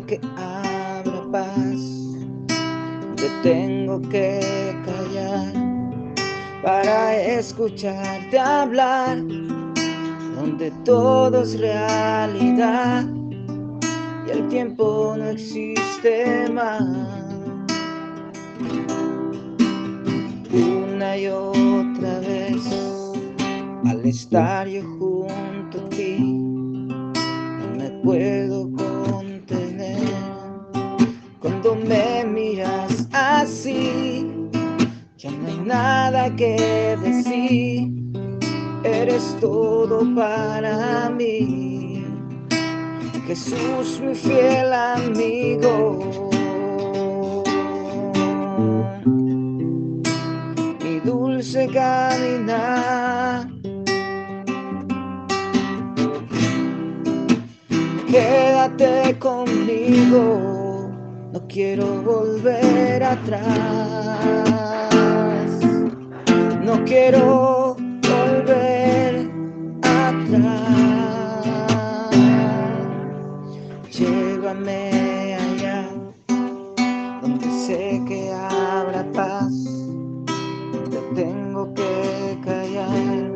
que habrá paz, te tengo que callar para escucharte hablar, donde todo es realidad y el tiempo no existe más. Una y otra vez, al estar yo junto a ti, no me puedo contener. Cuando me miras así, ya no hay nada que decir. Eres todo para mí, Jesús, mi fiel amigo, mi dulce caminar. Quédate conmigo, no quiero volver atrás, no quiero volver atrás. Llévame allá, donde sé que habrá paz, te tengo que callar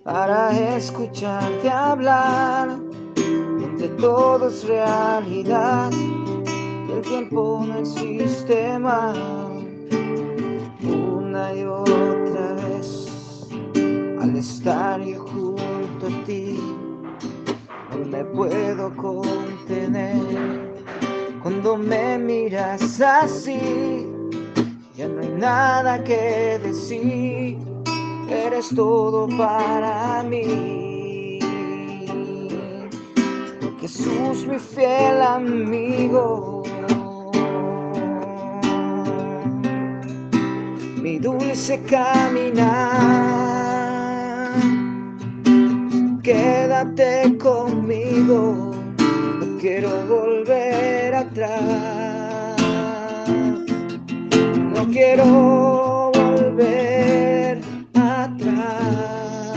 para escucharte hablar, donde todo es realidad y el tiempo no existe más. Una y otra vez, al estar yo junto a ti, no me puedo contener. Cuando me miras así, ya no hay nada que decir. Eres todo para mí, Jesús, mi fiel amigo, mi dulce caminar. Quédate conmigo, no quiero volver atrás, no quiero volver atrás,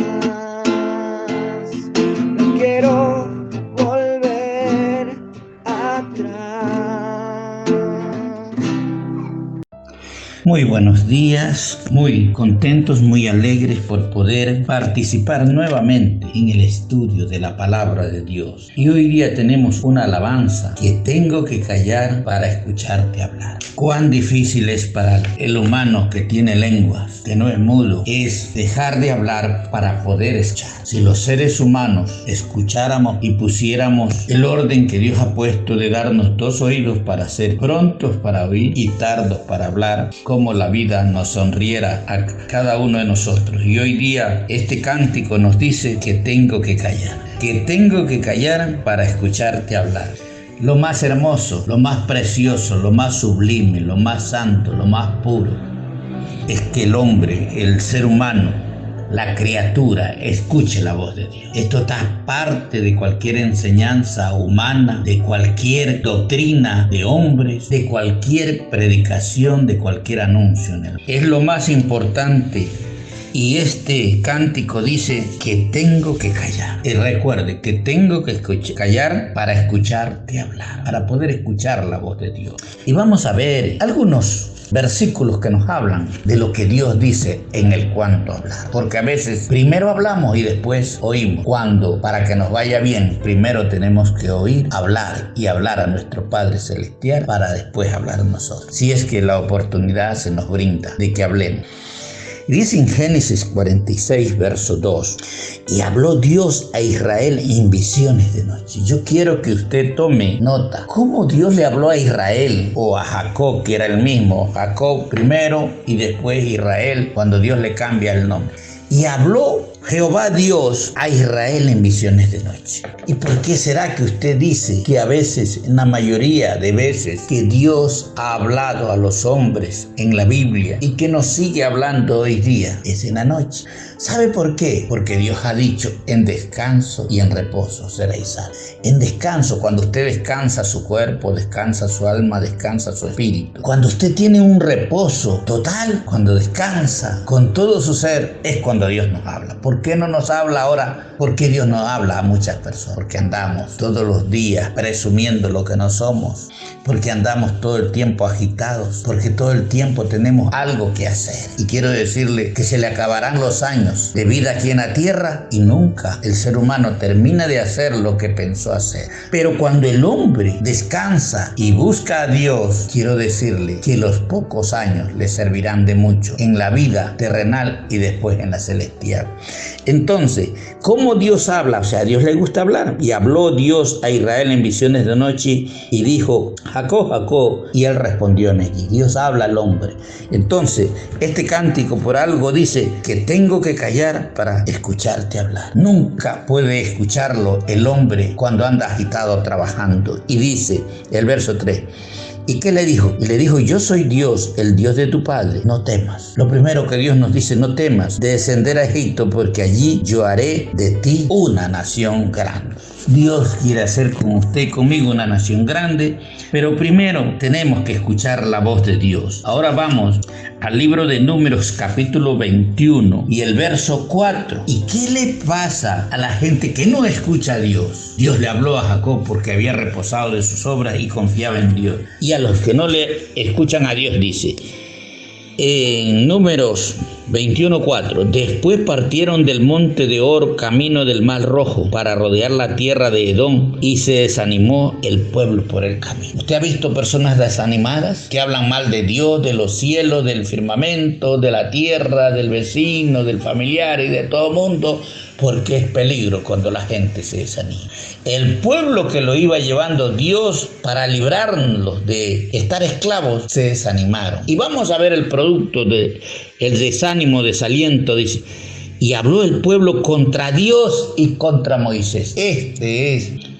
no quiero volver atrás. Muy buenos días, muy contentos, muy alegres por poder participar nuevamente en el estudio de la palabra de Dios. Y hoy día tenemos una alabanza, que tengo que callar para escucharte hablar. Cuán difícil es para el humano que tiene lenguas, que no es mudo, es dejar de hablar para poder escuchar. Si los seres humanos escucháramos y pusiéramos el orden que Dios ha puesto de darnos dos oídos para ser prontos para oír y tardos para hablar, como la vida nos sonriera a cada uno de nosotros. Y hoy día este cántico nos dice que tengo que callar para escucharte hablar. Lo más hermoso, lo más precioso, lo más sublime, lo más santo, lo más puro, es que el hombre, el ser humano, la criatura, escuche la voz de Dios. Esto está parte de cualquier enseñanza humana, de cualquier doctrina de hombres, de cualquier predicación, de cualquier anuncio. Es lo más importante. Y este cántico dice que tengo que callar. Y recuerde que tengo que callar para escucharte hablar, para poder escuchar la voz de Dios. Y vamos a ver algunos versículos que nos hablan de lo que Dios dice en el cuanto hablar. Porque a veces primero hablamos y después oímos. Cuando para que nos vaya bien, primero tenemos que oír, hablar y hablar a nuestro Padre Celestial para después hablar nosotros. Si es que la oportunidad se nos brinda de que hablemos. Dice en Génesis 46, verso 2, y habló Dios a Israel en visiones de noche. Yo quiero que usted tome nota. ¿Cómo Dios le habló a Israel o a Jacob, que era el mismo? Jacob primero y después Israel, cuando Dios le cambia el nombre. Y habló Jehová Dios a Israel en visiones de noche. ¿Y por qué será que usted dice que a veces, en la mayoría de veces, que Dios ha hablado a los hombres en la Biblia y que nos sigue hablando hoy día? Es en la noche. ¿Sabe por qué? Porque Dios ha dicho, en descanso y en reposo seréis salvos. En descanso, cuando usted descansa su cuerpo, descansa su alma, descansa su espíritu. Cuando usted tiene un reposo total, cuando descansa con todo su ser, es cuando Dios nos habla. ¿Por qué no nos habla ahora? ¿Por qué Dios no habla a muchas personas? Porque andamos todos los días presumiendo lo que no somos, porque andamos todo el tiempo agitados, porque todo el tiempo tenemos algo que hacer. Y quiero decirle que se le acabarán los años de vida aquí en la tierra y nunca el ser humano termina de hacer lo que pensó hacer. Pero cuando el hombre descansa y busca a Dios, quiero decirle que los pocos años le servirán de mucho en la vida terrenal y después en la celestial. Entonces, ¿cómo Dios habla? O sea, a Dios le gusta hablar. Y habló Dios a Israel en visiones de noche y dijo: Jacob, Jacob. Y él respondió en allí. Dios habla al hombre. Entonces, este cántico por algo dice que tengo que callar para escucharte hablar. Nunca puede escucharlo el hombre cuando anda agitado trabajando. Y dice el verso 3. ¿Y qué le dijo? Y le dijo: yo soy Dios, el Dios de tu padre, no temas. Lo primero que Dios nos dice: no temas de descender a Egipto, porque allí yo haré de ti una nación grande. Dios quiere hacer con usted y conmigo una nación grande, pero primero tenemos que escuchar la voz de Dios. Ahora vamos al libro de Números capítulo 21 y el verso 4. ¿Y qué le pasa a la gente que no escucha a Dios? Dios le habló a Jacob porque había reposado de sus obras y confiaba en Dios. Y a los que no le escuchan a Dios dice en Números 21:4: después partieron del monte de Hor camino del Mar Rojo para rodear la tierra de Edom, y se desanimó el pueblo por el camino. ¿Usted ha visto personas desanimadas que hablan mal de Dios, de los cielos, del firmamento, de la tierra, del vecino, del familiar y de todo mundo? Porque es peligro cuando la gente se desanima. El pueblo que lo iba llevando Dios para librarlos de estar esclavos se desanimaron. Y vamos a ver el producto del desánimo, desaliento. Dice: y habló el pueblo contra Dios y contra Moisés.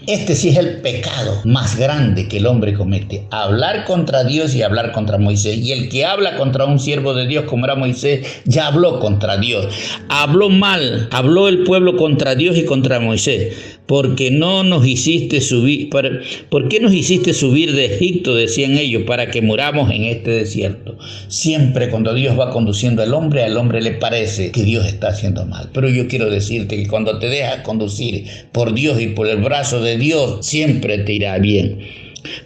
Este sí es el pecado más grande que el hombre comete: hablar contra Dios y hablar contra Moisés. Y el que habla contra un siervo de Dios como era Moisés, ya habló contra Dios. Habló mal, habló el pueblo contra Dios y contra Moisés. ¿Por qué nos hiciste subir de Egipto? Decían ellos, para que muramos en este desierto. Siempre cuando Dios va conduciendo al hombre le parece que Dios está haciendo mal. Pero yo quiero decirte que cuando te dejas conducir por Dios y por el brazo de Dios, siempre te irá bien.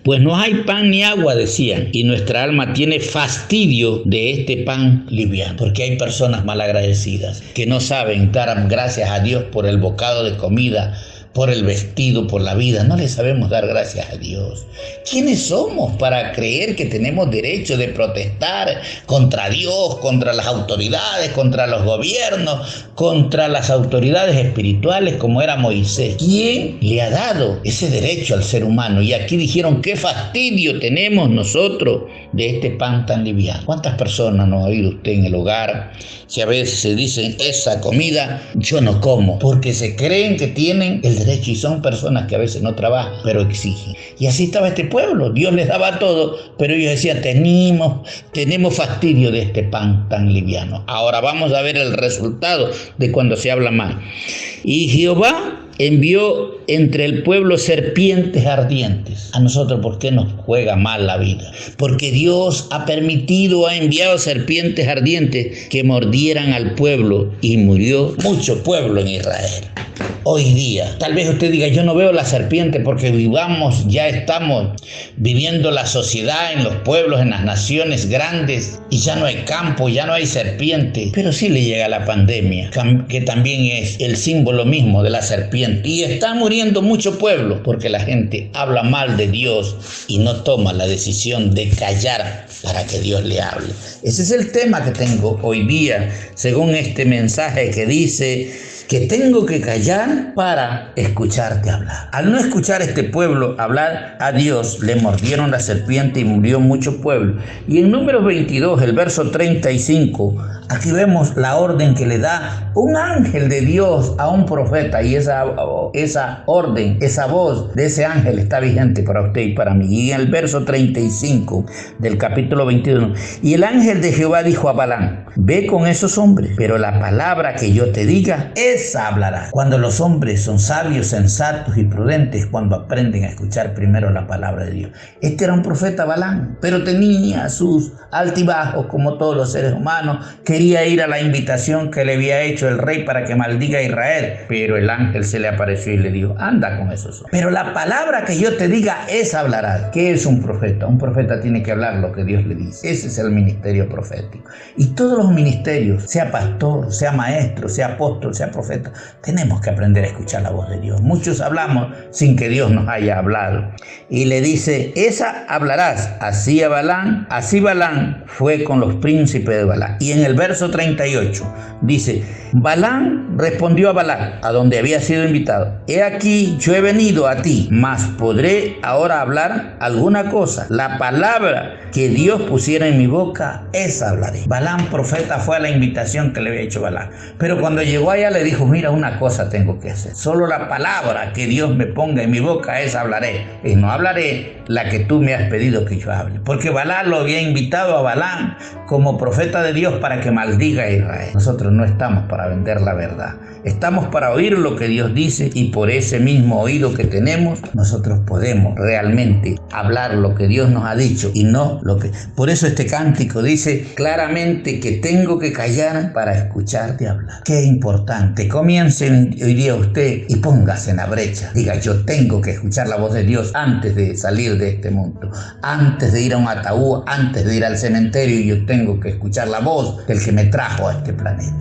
Pues no hay pan ni agua, decían, y nuestra alma tiene fastidio de este pan liviano. Porque hay personas malagradecidas que no saben dar gracias a Dios por el bocado de comida, por el vestido, por la vida. No le sabemos dar gracias a Dios. ¿Quiénes somos para creer que tenemos derecho de protestar contra Dios, contra las autoridades, contra los gobiernos, contra las autoridades espirituales como era Moisés? ¿Quién le ha dado ese derecho al ser humano? Y aquí dijeron: qué fastidio tenemos nosotros de este pan tan liviano. ¿Cuántas personas no ha oído usted en el hogar? Si a veces se dicen: esa comida yo no como, porque se creen que tienen el derecho, y son personas que a veces no trabajan, pero exigen. Y así estaba este pueblo. Dios les daba todo, pero ellos decían: tenemos fastidio de este pan tan liviano. Ahora vamos a ver el resultado de cuando se habla mal. Y Jehová envió entre el pueblo serpientes ardientes. A nosotros, ¿por qué nos juega mal la vida? Porque Dios ha enviado serpientes ardientes que mordieran al pueblo, y murió mucho pueblo en Israel. Hoy día, tal vez usted diga: yo no veo la serpiente porque ya estamos viviendo la sociedad en los pueblos, en las naciones grandes, y ya no hay campo, ya no hay serpiente. Pero sí le llega la pandemia, que también es el símbolo mismo de la serpiente. Y está muriendo mucho pueblo porque la gente habla mal de Dios y no toma la decisión de callar para que Dios le hable. Ese es el tema que tengo hoy día, según este mensaje que dice que tengo que callar para escucharte hablar. Al no escuchar a este pueblo hablar a Dios, le mordieron la serpiente y murió mucho pueblo. Y en Números 22, el verso 35, aquí vemos la orden que le da un ángel de Dios a un profeta, y esa orden, esa voz de ese ángel está vigente para usted y para mí. Y en el verso 35 del capítulo 21, y el ángel de Jehová dijo a Balaam: ve con esos hombres, pero la palabra que yo te diga, esa hablarás. Cuando los hombres son sabios, sensatos y prudentes, cuando aprenden a escuchar primero la palabra de Dios. Este era un profeta Balaam, pero tenía sus altibajos como todos los seres humanos. Quería ir a la invitación que le había hecho el rey para que maldiga a Israel, pero el ángel se le apareció y le dijo, anda con esos hombres. Pero la palabra que yo te diga, esa hablarás. ¿Qué es un profeta? Un profeta tiene que hablar lo que Dios le dice. Ese es el ministerio profético. Y todos los ministerios, sea pastor, sea maestro, sea apóstol, sea profeta, tenemos que aprender a escuchar la voz de Dios. Muchos hablamos sin que Dios nos haya hablado. Y le dice, esa hablarás. Así Balaam fue con los príncipes de Balac. Y en el verso 38 dice, Balaam respondió a Balac, a donde había sido invitado, he aquí yo he venido a ti, mas podré ahora hablar alguna cosa. La palabra que Dios pusiera en mi boca, esa hablaré. Balaam, profeta, fue a la invitación que le había hecho Balac. Pero cuando llegó allá le dijo, mira, una cosa tengo que hacer. Solo la palabra que Dios me ponga en mi boca, esa hablaré. Y no hablaré la que tú me has pedido que yo hable. Porque Balac lo había invitado a Balaam como profeta de Dios para que maldiga a Israel. Nosotros no estamos para vender la verdad. Estamos para oír lo que Dios dice, y por ese mismo oído que tenemos, nosotros podemos realmente hablar lo que Dios nos ha dicho y no lo que... Por eso este cántico dice claramente que tengo que callar para escucharte hablar. Qué importante. Comiencen hoy día usted y póngase en la brecha. Diga, yo tengo que escuchar la voz de Dios antes de salir de este mundo, antes de ir a un ataúd, antes de ir al cementerio. Yo tengo que escuchar la voz del que me trajo a este planeta.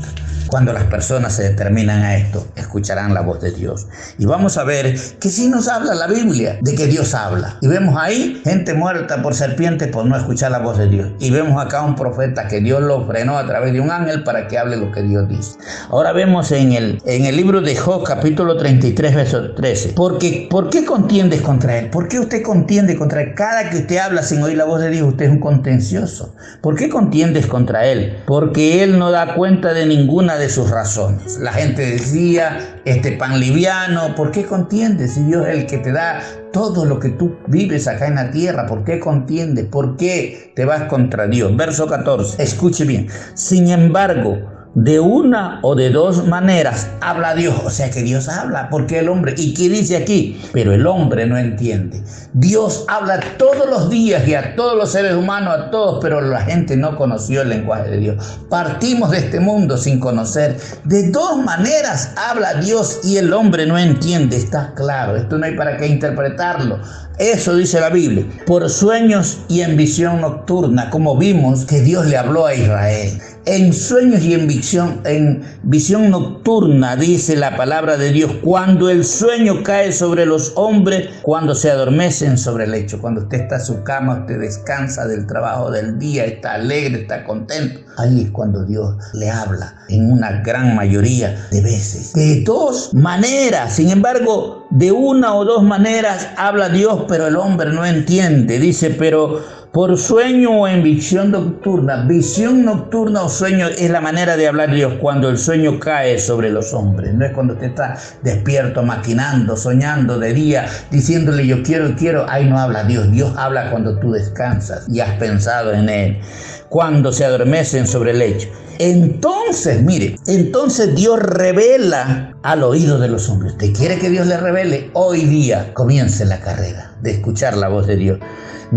Cuando las personas se determinan a esto, escucharán la voz de Dios. Y vamos a ver que sí nos habla la Biblia de que Dios habla. Y vemos ahí gente muerta por serpientes por no escuchar la voz de Dios. Y vemos acá un profeta que Dios lo frenó a través de un ángel para que hable lo que Dios dice. Ahora vemos en el libro de Job, capítulo 33, verso 13. ¿Por qué contiendes contra él? ¿Por qué usted contiende contra él? Cada que usted habla sin oír la voz de Dios, usted es un contencioso. ¿Por qué contiendes contra él? Porque él no da cuenta de ninguna de sus razones. La gente decía, este pan liviano, ¿por qué contiendes si Dios es el que te da todo lo que tú vives acá en la tierra? ¿Por qué contiendes? ¿Por qué te vas contra Dios? Verso 14, escuche bien. Sin embargo, de una o de dos maneras habla Dios. O sea que Dios habla, porque el hombre, ¿y qué dice aquí? Pero el hombre no entiende. Dios habla todos los días y a todos los seres humanos, a todos, pero la gente no conoció el lenguaje de Dios. Partimos de este mundo sin conocer. De dos maneras habla Dios y el hombre no entiende. Está claro, esto no hay para qué interpretarlo. Eso dice la Biblia. Por sueños y en visión nocturna, como vimos que Dios le habló a Israel. En sueños y en visión nocturna, dice la palabra de Dios, cuando el sueño cae sobre los hombres, cuando se adormecen sobre el lecho, cuando usted está en su cama, usted descansa del trabajo del día, está alegre, está contento. Ahí es cuando Dios le habla, en una gran mayoría de veces. De dos maneras, sin embargo, de una o dos maneras habla Dios, pero el hombre no entiende. Dice, pero por sueño o en visión nocturna o sueño es la manera de hablar Dios cuando el sueño cae sobre los hombres. No es cuando usted está despierto, maquinando, soñando de día, diciéndole yo quiero. Ahí no habla Dios. Dios habla cuando tú descansas y has pensado en Él. Cuando se adormecen sobre el lecho. Entonces Dios revela al oído de los hombres. ¿Usted quiere que Dios le revele? Hoy día comience la carrera de escuchar la voz de Dios.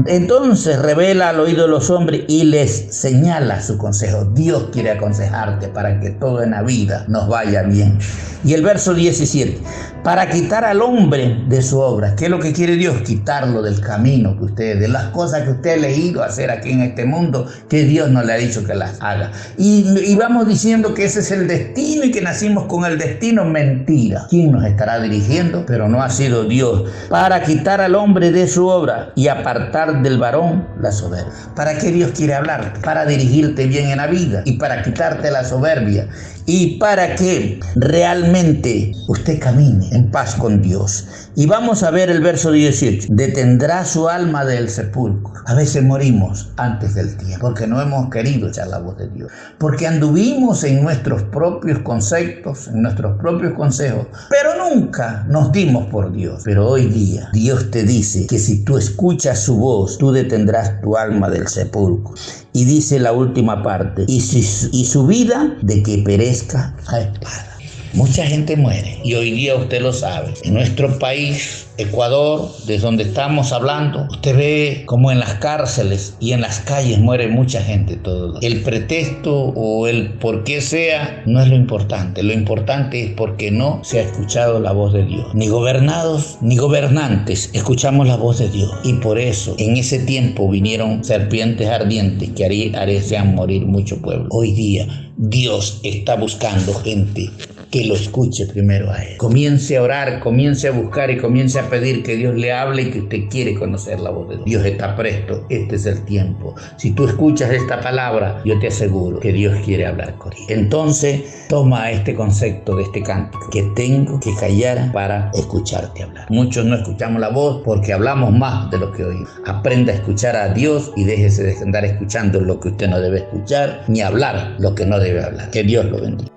Entonces revela al oído de los hombres y les señala su consejo. Dios quiere aconsejarte para que todo en la vida nos vaya bien. Y el verso 17, para quitar al hombre de su obra. ¿Qué es lo que quiere Dios? Quitarlo del camino que usted, de las cosas que usted ha elegido hacer aquí en este mundo, que Dios no le ha dicho que las haga. Y vamos diciendo que ese es el destino y que nacimos con el destino. Mentira. ¿Quién nos estará dirigiendo? Pero no ha sido Dios. Para quitar al hombre de su obra y apartar del varón la soberbia. ¿Para qué Dios quiere hablarte? Para dirigirte bien en la vida y para quitarte la soberbia y para que realmente usted camine en paz con Dios. Y vamos a ver el verso 18. Detendrá su alma del sepulcro. A veces morimos antes del tiempo porque no hemos querido echar la voz de Dios, porque anduvimos en nuestros propios conceptos, en nuestros propios consejos, pero nunca nos dimos por Dios. Pero hoy día Dios te dice que si tú escuchas su voz, tú detendrás tu alma del sepulcro. Y dice la última parte, y su vida de que perezca a espada. Mucha gente muere y hoy día usted lo sabe. En nuestro país, Ecuador, desde donde estamos hablando, usted ve como en las cárceles y en las calles muere mucha gente todos los días. El pretexto o el por qué sea no es lo importante. Lo importante es porque no se ha escuchado la voz de Dios. Ni gobernados ni gobernantes escuchamos la voz de Dios. Y por eso en ese tiempo vinieron serpientes ardientes que harían morir mucho pueblo. Hoy día Dios está buscando gente que lo escuche primero a Él. Comience a orar, comience a buscar y comience a pedir que Dios le hable y que usted quiere conocer la voz de Dios. Dios está presto, este es el tiempo. Si tú escuchas esta palabra, yo te aseguro que Dios quiere hablar con él. Entonces, toma este concepto de este canto, que tengo que callar para escucharte hablar. Muchos no escuchamos la voz porque hablamos más de lo que oímos. Aprenda a escuchar a Dios y déjese de andar escuchando lo que usted no debe escuchar, ni hablar lo que no debe hablar. Que Dios lo bendiga.